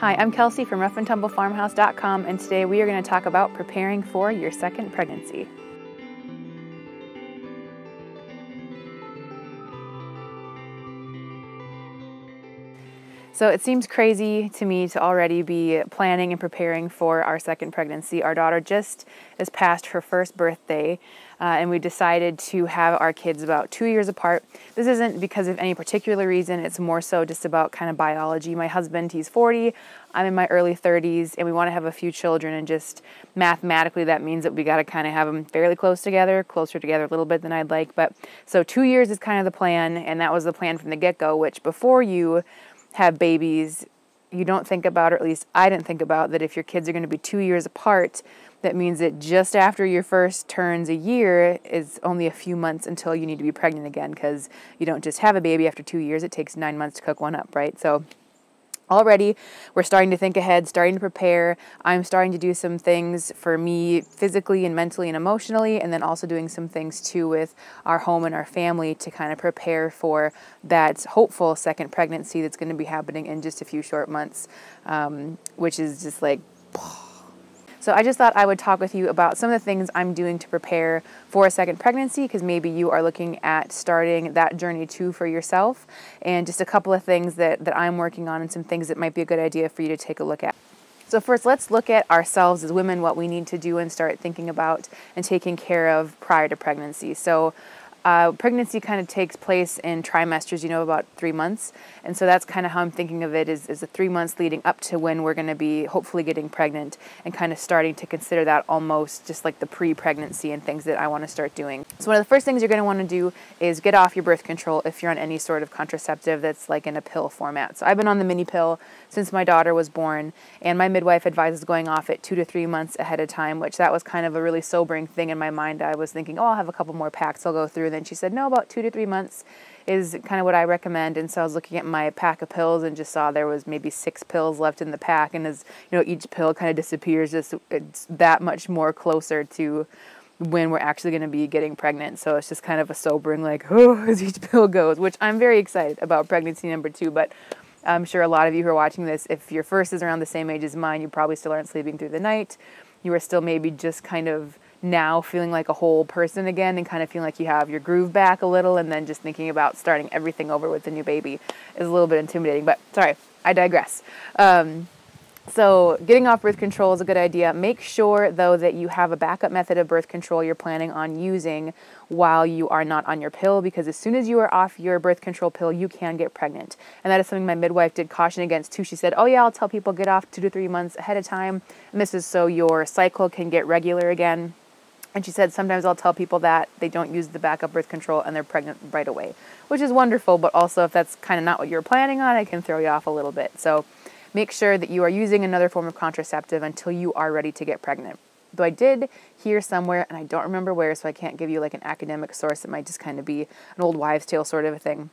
Hi, I'm Kelsey from RoughAndTumbleFarmhouse.com, and today we are going to talk about preparing for your second pregnancy. So it seems crazy to me to already be planning and preparing for our second pregnancy. Our daughter just is past her first birthday, and we decided to have our kids about 2 years apart. This isn't because of any particular reason. It's more so just about kind of biology. My husband, he's 40. I'm in my early 30s, and we want to have a few children, and just mathematically that means that we got to kind of have them fairly closer together a little bit than I'd like. But so 2 years is kind of the plan, and that was the plan from the get-go, which before you have babies, you don't think about, or at least I didn't think about, that if your kids are going to be 2 years apart, that means that just after your first turns a year is only a few months until you need to be pregnant again, because you don't just have a baby after 2 years. It takes 9 months to cook one up, right? So already we're starting to think ahead, starting to prepare. I'm starting to do some things for me physically and mentally and emotionally, and then also doing some things too with our home and our family to kind of prepare for that hopeful second pregnancy that's going to be happening in just a few short months, which is just like... So I just thought I would talk with you about some of the things I'm doing to prepare for a second pregnancy, because maybe you are looking at starting that journey too for yourself, and just a couple of things that I'm working on and some things that might be a good idea for you to take a look at. So first, let's look at ourselves as women, what we need to do and start thinking about and taking care of prior to pregnancy. So pregnancy kind of takes place in trimesters, about 3 months. And so that's kind of how I'm thinking of it, is the 3 months leading up to when we're going to be hopefully getting pregnant, and kind of starting to consider that almost just like the pre-pregnancy and things that I want to start doing. So one of the first things you're going to want to do is get off your birth control if you're on any sort of contraceptive that's like in a pill format. So I've been on the mini pill since my daughter was born, and my midwife advises going off it 2 to 3 months ahead of time, which that was kind of a really sobering thing in my mind. I was thinking, oh, I'll have a couple more packs I'll go through. And then she said, no, about 2 to 3 months is kind of what I recommend. And so I was looking at my pack of pills and just saw there was maybe 6 pills left in the pack. And as each pill kind of disappears, it's that much more closer to when we're actually going to be getting pregnant. So it's just kind of a sobering, like, oh, as each pill goes, which I'm very excited about pregnancy number 2. But I'm sure a lot of you who are watching this, if your first is around the same age as mine, you probably still aren't sleeping through the night. You are still maybe just kind of now feeling like a whole person again, and kind of feeling like you have your groove back a little, and then just thinking about starting everything over with the new baby is a little bit intimidating. But sorry, I digress. So getting off birth control is a good idea. Make sure, though, that you have a backup method of birth control you're planning on using while you are not on your pill, because as soon as you are off your birth control pill, you can get pregnant. And that is something my midwife did caution against too. She said, oh yeah, I'll tell people get off 2 to 3 months ahead of time, and this is so your cycle can get regular again. And she said, sometimes I'll tell people that they don't use the backup birth control and they're pregnant right away, which is wonderful. But also, if that's kind of not what you're planning on, it can throw you off a little bit. So make sure that you are using another form of contraceptive until you are ready to get pregnant. Though I did hear somewhere, and I don't remember where, so I can't give you like an academic source. It might just kind of be an old wives' tale sort of a thing.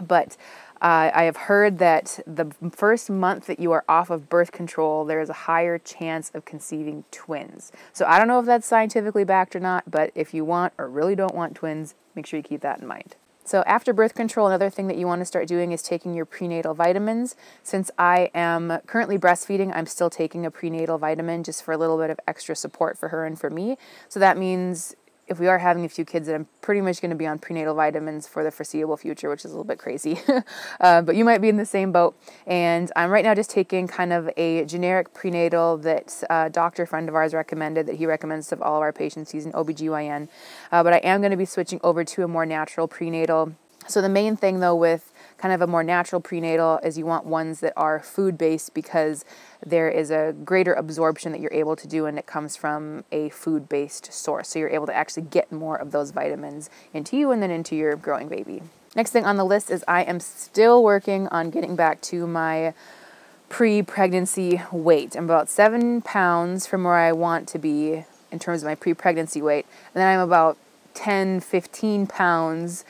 But I have heard that the first month that you are off of birth control, there is a higher chance of conceiving twins. So I don't know if that's scientifically backed or not, but if you want or really don't want twins, make sure you keep that in mind. So after birth control, another thing that you want to start doing is taking your prenatal vitamins. Since I am currently breastfeeding, I'm still taking a prenatal vitamin just for a little bit of extra support for her and for me. So that means if we are having a few kids, that I'm pretty much going to be on prenatal vitamins for the foreseeable future, which is a little bit crazy. But you might be in the same boat. And I'm right now just taking kind of a generic prenatal that a doctor friend of ours recommended, that he recommends to all of our patients. He's an OBGYN. But I am going to be switching over to a more natural prenatal. So the main thing, though, with kind of a more natural prenatal is you want ones that are food-based, because there is a greater absorption that you're able to do, and it comes from a food-based source. So you're able to actually get more of those vitamins into you and then into your growing baby. Next thing on the list is I am still working on getting back to my pre-pregnancy weight. I'm about 7 pounds from where I want to be in terms of my pre-pregnancy weight, and then I'm about 10, 15 pounds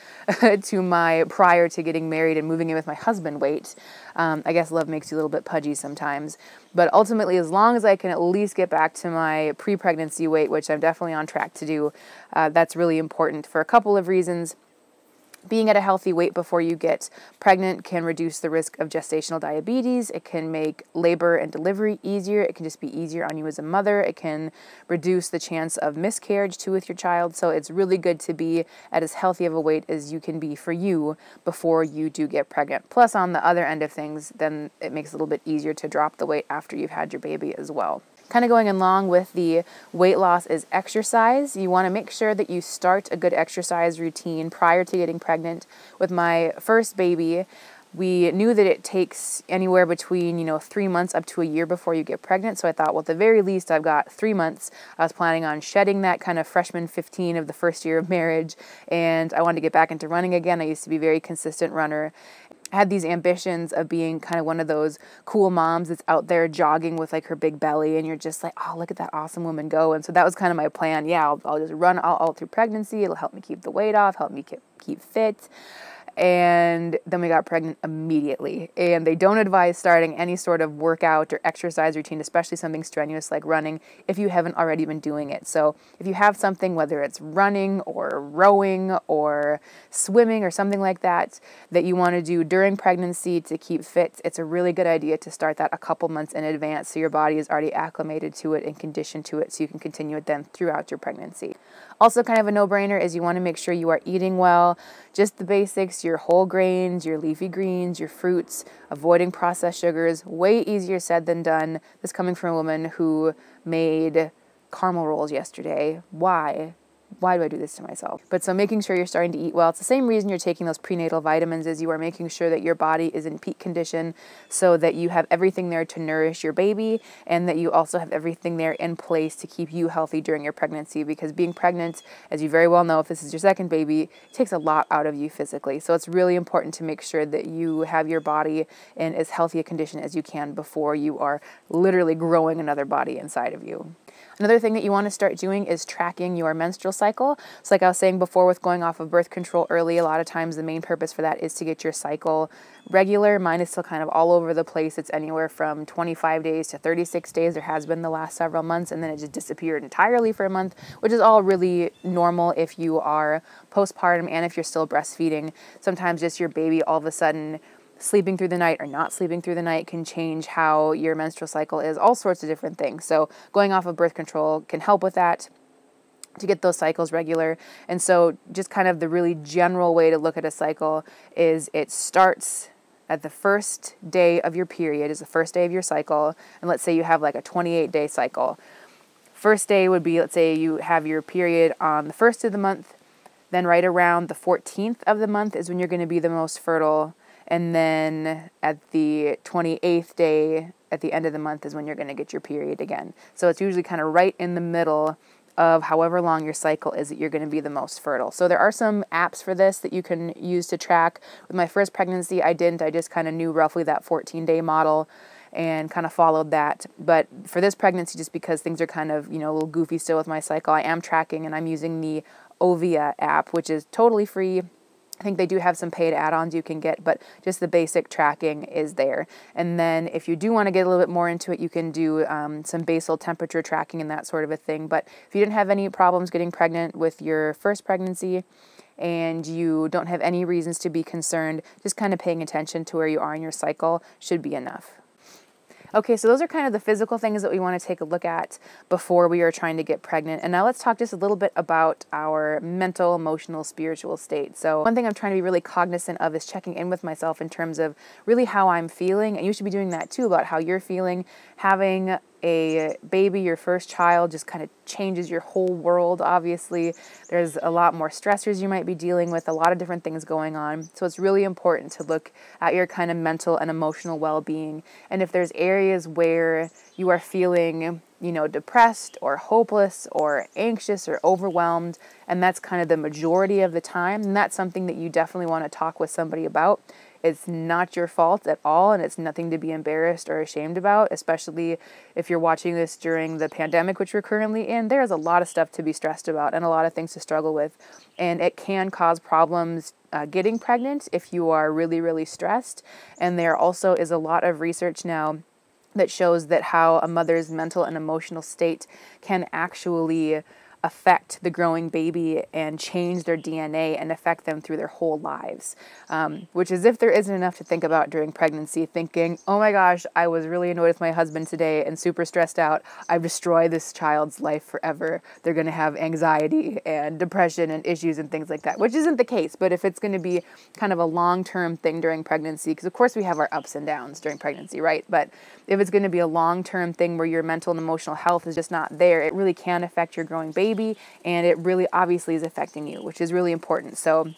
to my prior to getting married and moving in with my husband weight. I guess love makes you a little bit pudgy sometimes. But ultimately, as long as I can at least get back to my pre-pregnancy weight, which I'm definitely on track to do, that's really important for a couple of reasons. Being at a healthy weight before you get pregnant can reduce the risk of gestational diabetes. It can make labor and delivery easier. It can just be easier on you as a mother. It can reduce the chance of miscarriage too with your child. So it's really good to be at as healthy of a weight as you can be for you before you do get pregnant. Plus, on the other end of things, then it makes it a little bit easier to drop the weight after you've had your baby as well. Kind of going along with the weight loss is exercise. You want to make sure that you start a good exercise routine prior to getting pregnant. With my first baby, we knew that it takes anywhere between, 3 months up to a year before you get pregnant. So I thought, well, at the very least, I've got 3 months. I was planning on shedding that kind of freshman 15 of the first year of marriage, and I wanted to get back into running again. I used to be a very consistent runner. I had these ambitions of being kind of one of those cool moms that's out there jogging with like her big belly, and you're just like, oh, look at that awesome woman go. And so that was kind of my plan. Yeah, I'll just run all through pregnancy. It'll help me keep the weight off, help me keep fit. And then we got pregnant immediately. And they don't advise starting any sort of workout or exercise routine, especially something strenuous like running, if you haven't already been doing it. So if you have something, whether it's running or rowing or swimming or something like that, that you want to do during pregnancy to keep fit, it's a really good idea to start that a couple months in advance so your body is already acclimated to it and conditioned to it so you can continue it then throughout your pregnancy. Also, kind of a no-brainer is you want to make sure you are eating well, just the basics, your whole grains, your leafy greens, your fruits, avoiding processed sugars. Way easier said than done. This coming from a woman who made caramel rolls yesterday. Why? Why do I do this to myself? But so making sure you're starting to eat well. It's the same reason you're taking those prenatal vitamins, is you are making sure that your body is in peak condition so that you have everything there to nourish your baby, and that you also have everything there in place to keep you healthy during your pregnancy, because being pregnant, as you very well know, if this is your second baby, takes a lot out of you physically. So it's really important to make sure that you have your body in as healthy a condition as you can before you are literally growing another body inside of you. Another thing that you want to start doing is tracking your menstrual cycle. So like I was saying before with going off of birth control early, a lot of times the main purpose for that is to get your cycle regular. Mine is still kind of all over the place. It's anywhere from 25 days to 36 days. There has been the last several months, and then it just disappeared entirely for a month, which is all really normal if you are postpartum and if you're still breastfeeding. Sometimes just your baby all of a sudden sleeping through the night or not sleeping through the night can change how your menstrual cycle is, all sorts of different things. So going off of birth control can help with that, to get those cycles regular. And so just kind of the really general way to look at a cycle is it starts at the first day of your period, is the first day of your cycle. And let's say you have like a 28-day cycle. First day would be, let's say you have your period on the first of the month, then right around the 14th of the month is when you're going to be the most fertile. And then at the 28th day, at the end of the month, is when you're going to get your period again. So it's usually kind of right in the middle of however long your cycle is that you're going to be the most fertile. So there are some apps for this that you can use to track. With my first pregnancy, I didn't. I just kind of knew roughly that 14-day model and kind of followed that. But for this pregnancy, just because things are kind of, a little goofy still with my cycle, I am tracking, and I'm using the Ovia app, which is totally free. I think they do have some paid add-ons you can get, but just the basic tracking is there. And then if you do want to get a little bit more into it, you can do some basal temperature tracking and that sort of a thing. But if you didn't have any problems getting pregnant with your first pregnancy and you don't have any reasons to be concerned, just kind of paying attention to where you are in your cycle should be enough. Okay, so those are kind of the physical things that we want to take a look at before we are trying to get pregnant. And now let's talk just a little bit about our mental, emotional, spiritual state. So one thing I'm trying to be really cognizant of is checking in with myself in terms of really how I'm feeling. And you should be doing that too, about how you're feeling. Having a baby, your first child, just kind of changes your whole world, obviously. There's a lot more stressors you might be dealing with, a lot of different things going on. So it's really important to look at your kind of mental and emotional well-being. And if there's areas where you are feeling, depressed or hopeless or anxious or overwhelmed, and that's kind of the majority of the time, and that's something that you definitely want to talk with somebody about. It's not your fault at all, and it's nothing to be embarrassed or ashamed about, especially if you're watching this during the pandemic, which we're currently in. There's a lot of stuff to be stressed about and a lot of things to struggle with, and it can cause problems getting pregnant if you are really, really stressed. And there also is a lot of research now that shows that how a mother's mental and emotional state can actually affect the growing baby and change their DNA and affect them through their whole lives, which is if there isn't enough to think about during pregnancy, thinking, oh my gosh, I was really annoyed with my husband today and super stressed out. I've destroyed this child's life forever. They're going to have anxiety and depression and issues and things like that, which isn't the case. But if it's going to be kind of a long-term thing during pregnancy, because of course we have our ups and downs during pregnancy, right? But if it's going to be a long-term thing where your mental and emotional health is just not there, it really can affect your growing baby, and it really obviously is affecting you, which is really important. So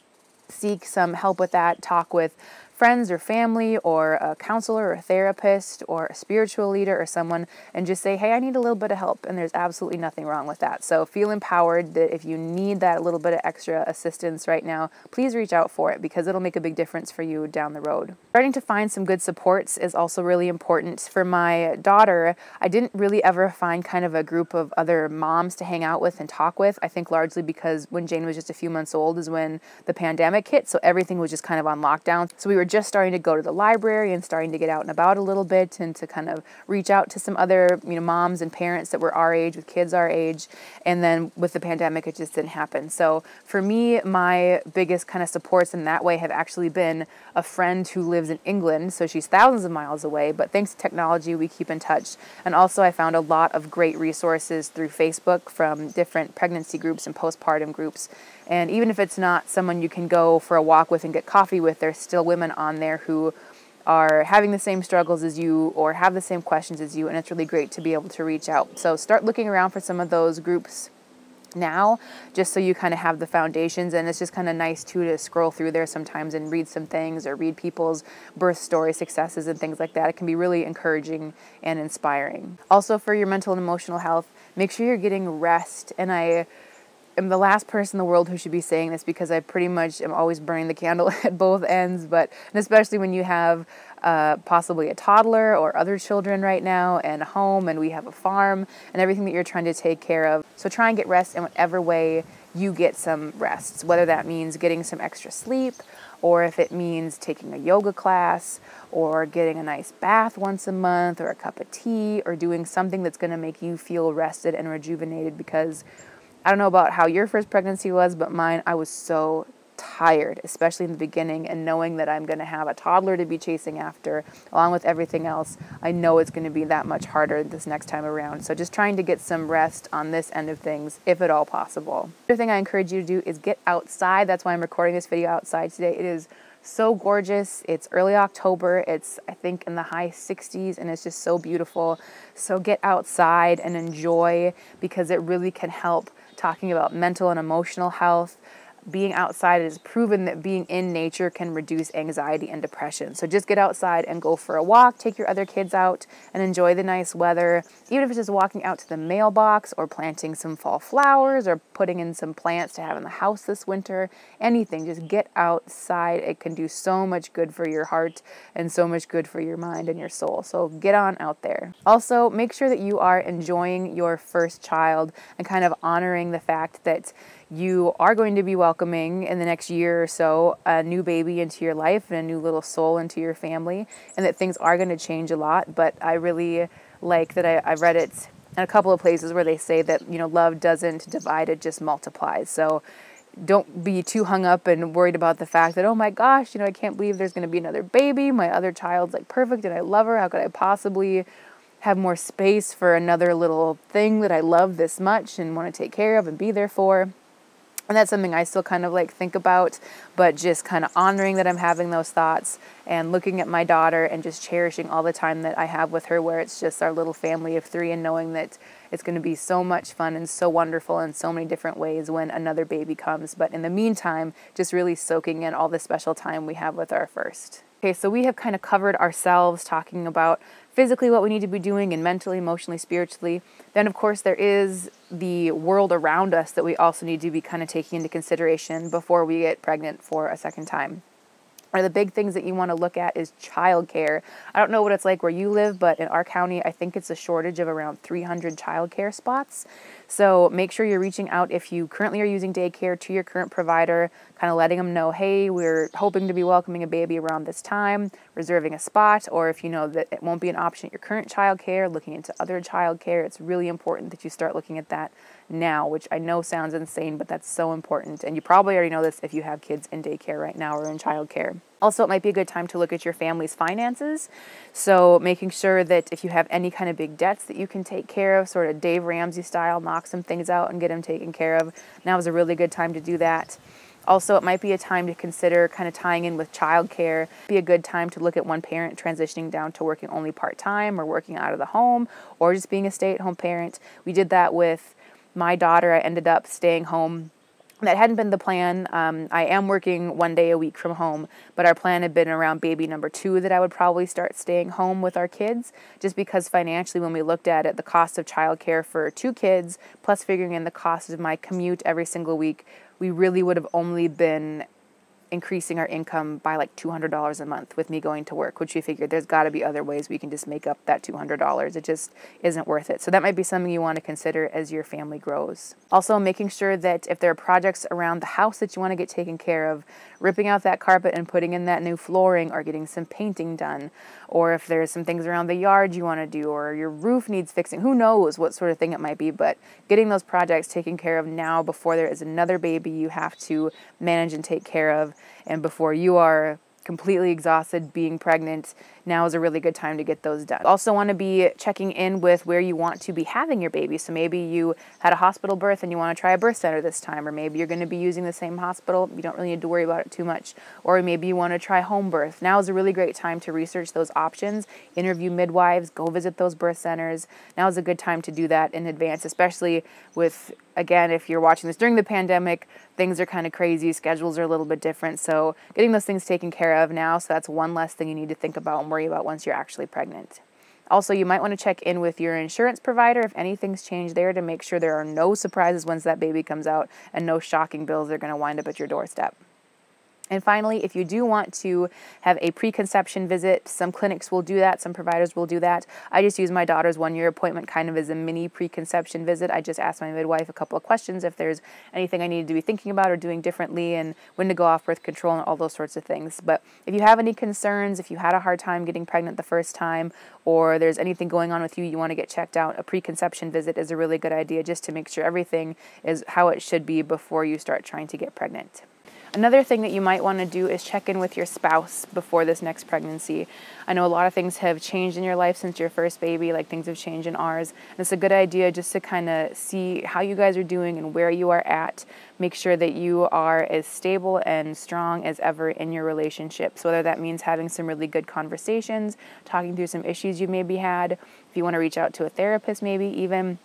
seek some help with that. Talk with friends or family or a counselor or a therapist or a spiritual leader or someone, and just say, hey, I need a little bit of help. And there's absolutely nothing wrong with that. So feel empowered that if you need that little bit of extra assistance right now, please reach out for it, because it'll make a big difference for you down the road. Starting to find some good supports is also really important. For my daughter, I didn't really ever find kind of a group of other moms to hang out with and talk with. I think largely because when Jane was just a few months old is when the pandemic hit, so everything was just kind of on lockdown. So we were just starting to go to the library and starting to get out and about a little bit, and to kind of reach out to some other, moms and parents that were our age with kids our age. And then with the pandemic, it just didn't happen. So for me, my biggest kind of supports in that way have actually been a friend who lives in England. So she's thousands of miles away, but thanks to technology, we keep in touch. And also I found a lot of great resources through Facebook from different pregnancy groups and postpartum groups. And even if it's not someone you can go for a walk with and get coffee with, there's still women on there who are having the same struggles as you or have the same questions as you, and it's really great to be able to reach out. So start looking around for some of those groups now, just so you kind of have the foundations. And it's just kind of nice too to scroll through there sometimes and read some things, or read people's birth story successes and things like that. It can be really encouraging and inspiring. Also, for your mental and emotional health, make sure you're getting rest. And I am the last person in the world who should be saying this, because I pretty much am always burning the candle at both ends, and especially when you have possibly a toddler or other children right now, and a home, and we have a farm and everything that you're trying to take care of. So try and get rest in whatever way you get some rest, whether that means getting some extra sleep, or if it means taking a yoga class, or getting a nice bath once a month, or a cup of tea, or doing something that's going to make you feel rested and rejuvenated. Because I don't know about how your first pregnancy was, but mine, I was so tired, especially in the beginning, and knowing that I'm going to have a toddler to be chasing after, along with everything else, I know it's going to be that much harder this next time around. So just trying to get some rest on this end of things, if at all possible. Another thing I encourage you to do is get outside. That's why I'm recording this video outside today. It is so gorgeous. It's early October. It's, I think, in the high 60s, and it's just so beautiful. So get outside and enjoy, because it really can help. Talking about mental and emotional health, being outside is proven that being in nature can reduce anxiety and depression. So just get outside and go for a walk, take your other kids out and enjoy the nice weather. Even if it's just walking out to the mailbox, or planting some fall flowers, or putting in some plants to have in the house this winter, anything, just get outside. It can do so much good for your heart and so much good for your mind and your soul. So get on out there. Also, make sure that you are enjoying your first child and kind of honoring the fact that you are going to be welcoming in the next year or so a new baby into your life and a new little soul into your family, and that things are going to change a lot. But I really like that I read it in a couple of places where they say that, love doesn't divide, it just multiplies. So don't be too hung up and worried about the fact that, oh my gosh, I can't believe there's going to be another baby. My other child's like perfect and I love her. How could I possibly have more space for another little thing that I love this much and want to take care of and be there for? And that's something I still kind of think about, but just kind of honoring that I'm having those thoughts, and looking at my daughter and just cherishing all the time that I have with her, where it's just our little family of 3, and knowing that it's going to be so much fun and so wonderful in so many different ways when another baby comes. But in the meantime, just really soaking in all the special time we have with our first. Okay, so we have kind of covered ourselves, talking about physically what we need to be doing, and mentally, emotionally, spiritually. Then, of course, there is the world around us that we also need to be kind of taking into consideration before we get pregnant for a second time. One of the big things that you want to look at is childcare. I don't know what it's like where you live, but in our county, I think it's a shortage of around 300 childcare spots. So make sure you're reaching out, if you currently are using daycare, to your current provider, kind of letting them know, hey, we're hoping to be welcoming a baby around this time. reserving a spot, or if you know that it won't be an option at your current childcare, looking into other childcare. It's really important that you start looking at that now, which I know sounds insane, but that's so important. And you probably already know this if you have kids in daycare right now or in childcare. Also, it might be a good time to look at your family's finances. So making sure that if you have any kind of big debts that you can take care of, sort of Dave Ramsey style, knock some things out and get them taken care of, now is a really good time to do that. Also, it might be a time to consider kind of tying in with childcare. Be a good time to look at one parent transitioning down to working only part-time or working out of the home or just being a stay-at-home parent. We did that with my daughter. I ended up staying home. That hadn't been the plan. I am working 1 day a week from home, but our plan had been around baby number 2 that I would probably start staying home with our kids, just because financially when we looked at it, the cost of childcare for 2 kids, plus figuring in the cost of my commute every single week, we really would have only been increasing our income by like $200 a month with me going to work, which we figured there's got to be other ways we can just make up that $200. It just isn't worth it. So that might be something you want to consider as your family grows. Also, making sure that if there are projects around the house that you want to get taken care of, ripping out that carpet and putting in that new flooring, or getting some painting done, or if there's some things around the yard you want to do, or your roof needs fixing, who knows what sort of thing it might be, but getting those projects taken care of now before there is another baby you have to manage and take care of, and before you are completely exhausted being pregnant, now is a really good time to get those done. Also want to be checking in with where you want to be having your baby. So maybe you had a hospital birth and you want to try a birth center this time, or maybe you're going to be using the same hospital. You don't really need to worry about it too much. Or maybe you want to try home birth. Now is a really great time to research those options, interview midwives, go visit those birth centers. Now is a good time to do that in advance, especially with, again, if you're watching this during the pandemic, things are kind of crazy, schedules are a little bit different. So getting those things taken care of now, so that's one less thing you need to think about and worry about once you're actually pregnant. Also, you might want to check in with your insurance provider if anything's changed there, to make sure there are no surprises once that baby comes out and no shocking bills that are going to wind up at your doorstep. And finally, if you do want to have a preconception visit, some clinics will do that, some providers will do that. I just use my daughter's 1-year appointment kind of as a mini preconception visit. I just ask my midwife a couple of questions if there's anything I need to be thinking about or doing differently, and when to go off birth control and all those sorts of things. But if you have any concerns, if you had a hard time getting pregnant the first time, or there's anything going on with you want to get checked out, a preconception visit is a really good idea, just to make sure everything is how it should be before you start trying to get pregnant. Another thing that you might want to do is check in with your spouse before this next pregnancy. I know a lot of things have changed in your life since your first baby, like things have changed in ours. And it's a good idea just to kind of see how you guys are doing and where you are at. Make sure that you are as stable and strong as ever in your relationships, whether that means having some really good conversations, talking through some issues you maybe had. If you want to reach out to a therapist maybe even,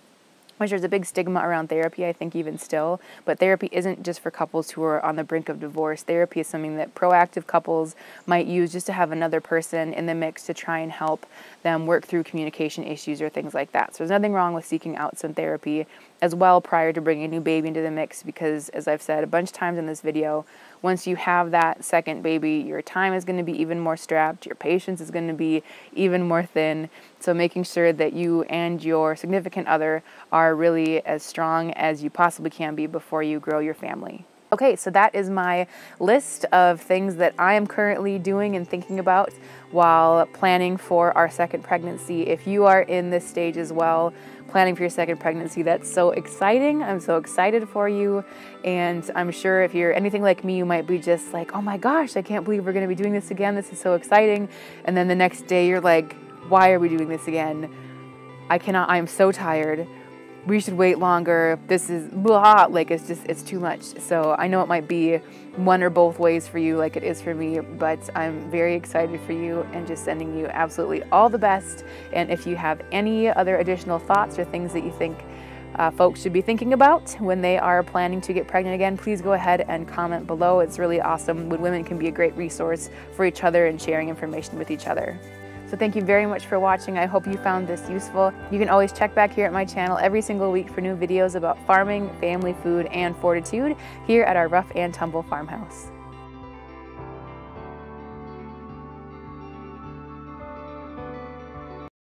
which there's a big stigma around therapy, I think, even still. But therapy isn't just for couples who are on the brink of divorce. Therapy is something that proactive couples might use just to have another person in the mix to try and help them work through communication issues or things like that. So there's nothing wrong with seeking out some therapy as well prior to bringing a new baby into the mix, because, as I've said a bunch of times in this video, once you have that second baby, your time is going to be even more strapped, your patience is going to be even more thin. So making sure that you and your significant other are really as strong as you possibly can be before you grow your family. Okay, so that is my list of things that I am currently doing and thinking about while planning for our second pregnancy. If you are in this stage as well, planning for your second pregnancy, that's so exciting. I'm so excited for you. And I'm sure if you're anything like me, you might be just like, oh my gosh, I can't believe we're going to be doing this again. This is so exciting. And then the next day you're like, why are we doing this again? I'm so tired. We should wait longer. This is blah, like it's too much. So I know it might be one or both ways for you, like it is for me, but I'm very excited for you and just sending you absolutely all the best. And if you have any other additional thoughts or things that you think folks should be thinking about when they are planning to get pregnant again, please go ahead and comment below. It's really awesome when women can be a great resource for each other and sharing information with each other. So thank you very much for watching. I hope you found this useful. You can always check back here at my channel every single week for new videos about farming, family food, and fortitude here at our rough and tumble farmhouse.